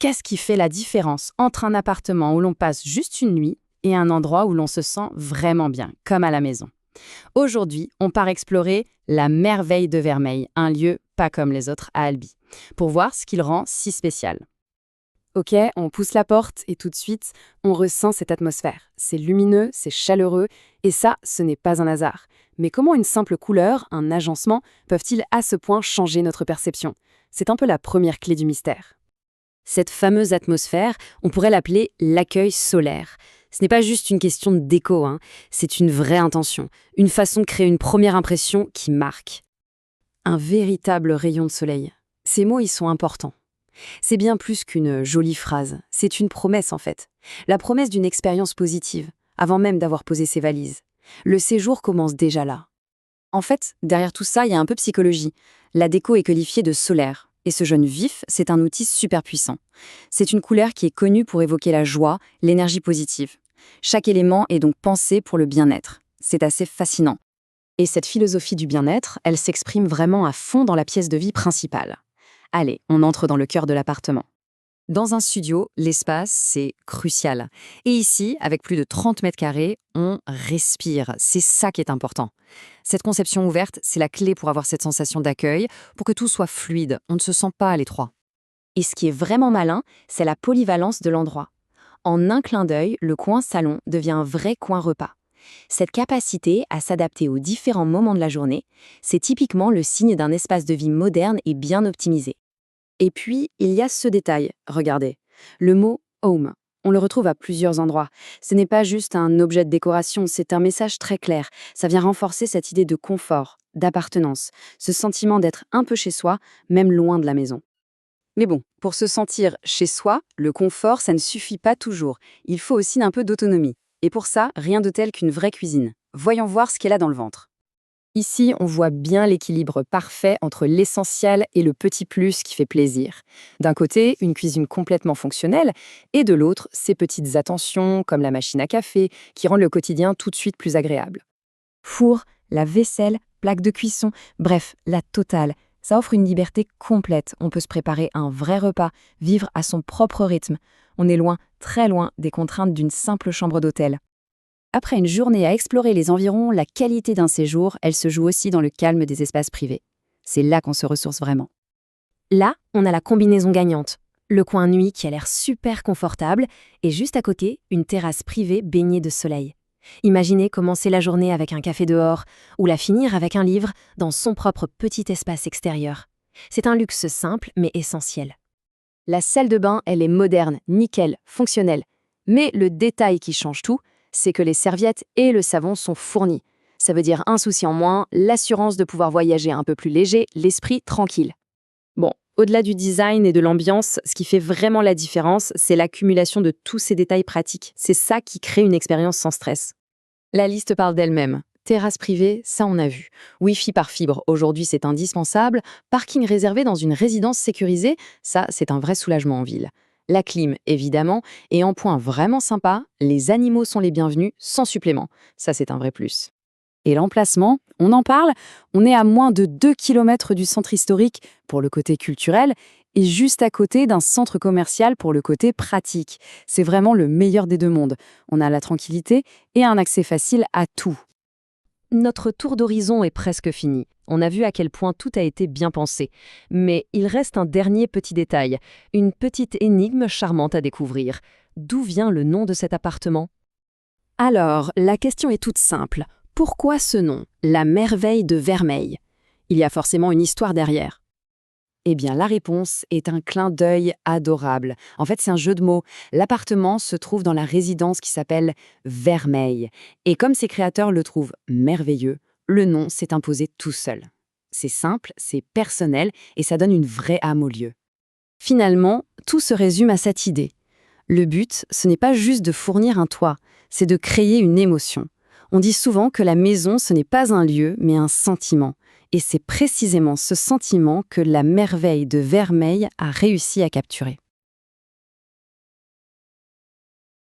Qu'est-ce qui fait la différence entre un appartement où l'on passe juste une nuit et un endroit où l'on se sent vraiment bien, comme à la maison? Aujourd'hui, on part explorer la merveille de Vermeil, un lieu pas comme les autres à Albi, pour voir ce qui le rend si spécial. Ok, on pousse la porte et tout de suite, on ressent cette atmosphère. C'est lumineux, c'est chaleureux, et ça, ce n'est pas un hasard. Mais comment une simple couleur, un agencement, peuvent-ils à ce point changer notre perception? C'est un peu la première clé du mystère. Cette fameuse atmosphère, on pourrait l'appeler l'accueil solaire. Ce n'est pas juste une question de déco, c'est une vraie intention, une façon de créer une première impression qui marque. Un véritable rayon de soleil. Ces mots, ils sont importants. C'est bien plus qu'une jolie phrase, c'est une promesse en fait. La promesse d'une expérience positive, avant même d'avoir posé ses valises. Le séjour commence déjà là. En fait, derrière tout ça, il y a un peu psychologie. La déco est qualifiée de solaire. Et ce jaune vif, c'est un outil super puissant. C'est une couleur qui est connue pour évoquer la joie, l'énergie positive. Chaque élément est donc pensé pour le bien-être. C'est assez fascinant. Et cette philosophie du bien-être, elle s'exprime vraiment à fond dans la pièce de vie principale. Allez, on entre dans le cœur de l'appartement. Dans un studio, l'espace, c'est crucial. Et ici, avec plus de 30 mètres carrés, on respire. C'est ça qui est important. Cette conception ouverte, c'est la clé pour avoir cette sensation d'accueil, pour que tout soit fluide, on ne se sent pas à l'étroit. Et ce qui est vraiment malin, c'est la polyvalence de l'endroit. En un clin d'œil, le coin salon devient un vrai coin repas. Cette capacité à s'adapter aux différents moments de la journée, c'est typiquement le signe d'un espace de vie moderne et bien optimisé. Et puis, il y a ce détail, regardez, le mot « home ». On le retrouve à plusieurs endroits. Ce n'est pas juste un objet de décoration, c'est un message très clair. Ça vient renforcer cette idée de confort, d'appartenance, ce sentiment d'être un peu chez soi, même loin de la maison. Mais bon, pour se sentir chez soi, le confort, ça ne suffit pas toujours. Il faut aussi un peu d'autonomie. Et pour ça, rien de tel qu'une vraie cuisine. Voyons voir ce qu'elle a dans le ventre. Ici, on voit bien l'équilibre parfait entre l'essentiel et le petit plus qui fait plaisir. D'un côté, une cuisine complètement fonctionnelle, et de l'autre, ces petites attentions, comme la machine à café, qui rendent le quotidien tout de suite plus agréable. Four, la vaisselle, plaque de cuisson, bref, la totale. Ça offre une liberté complète. On peut se préparer un vrai repas, vivre à son propre rythme. On est loin, très loin, des contraintes d'une simple chambre d'hôtel. Après une journée à explorer les environs, la qualité d'un séjour, elle se joue aussi dans le calme des espaces privés. C'est là qu'on se ressource vraiment. Là, on a la combinaison gagnante. Le coin nuit qui a l'air super confortable et juste à côté, une terrasse privée baignée de soleil. Imaginez commencer la journée avec un café dehors ou la finir avec un livre dans son propre petit espace extérieur. C'est un luxe simple mais essentiel. La salle de bain, elle est moderne, nickel, fonctionnelle. Mais le détail qui change tout, c'est que les serviettes et le savon sont fournis. Ça veut dire un souci en moins, l'assurance de pouvoir voyager un peu plus léger, l'esprit tranquille. Bon, au-delà du design et de l'ambiance, ce qui fait vraiment la différence, c'est l'accumulation de tous ces détails pratiques. C'est ça qui crée une expérience sans stress. La liste parle d'elle-même. Terrasse privée, ça on a vu. Wi-Fi par fibre, aujourd'hui c'est indispensable. Parking réservé dans une résidence sécurisée, ça c'est un vrai soulagement en ville. La clim, évidemment, et en point vraiment sympa, les animaux sont les bienvenus sans supplément. Ça, c'est un vrai plus. Et l'emplacement, on en parle, on est à moins de 2 km du centre historique pour le côté culturel et juste à côté d'un centre commercial pour le côté pratique. C'est vraiment le meilleur des deux mondes. On a la tranquillité et un accès facile à tout. Notre tour d'horizon est presque fini. On a vu à quel point tout a été bien pensé. Mais il reste un dernier petit détail, une petite énigme charmante à découvrir. D'où vient le nom de cet appartement? Alors, la question est toute simple. Pourquoi ce nom, la merveille de Vermeil? Il y a forcément une histoire derrière. Eh bien, la réponse est un clin d'œil adorable. En fait, c'est un jeu de mots. L'appartement se trouve dans la résidence qui s'appelle Vermeil. Et comme ses créateurs le trouvent merveilleux, le nom s'est imposé tout seul. C'est simple, c'est personnel et ça donne une vraie âme au lieu. Finalement, tout se résume à cette idée. Le but, ce n'est pas juste de fournir un toit, c'est de créer une émotion. On dit souvent que la maison, ce n'est pas un lieu, mais un sentiment. Et c'est précisément ce sentiment que la merveille de Vermeil a réussi à capturer.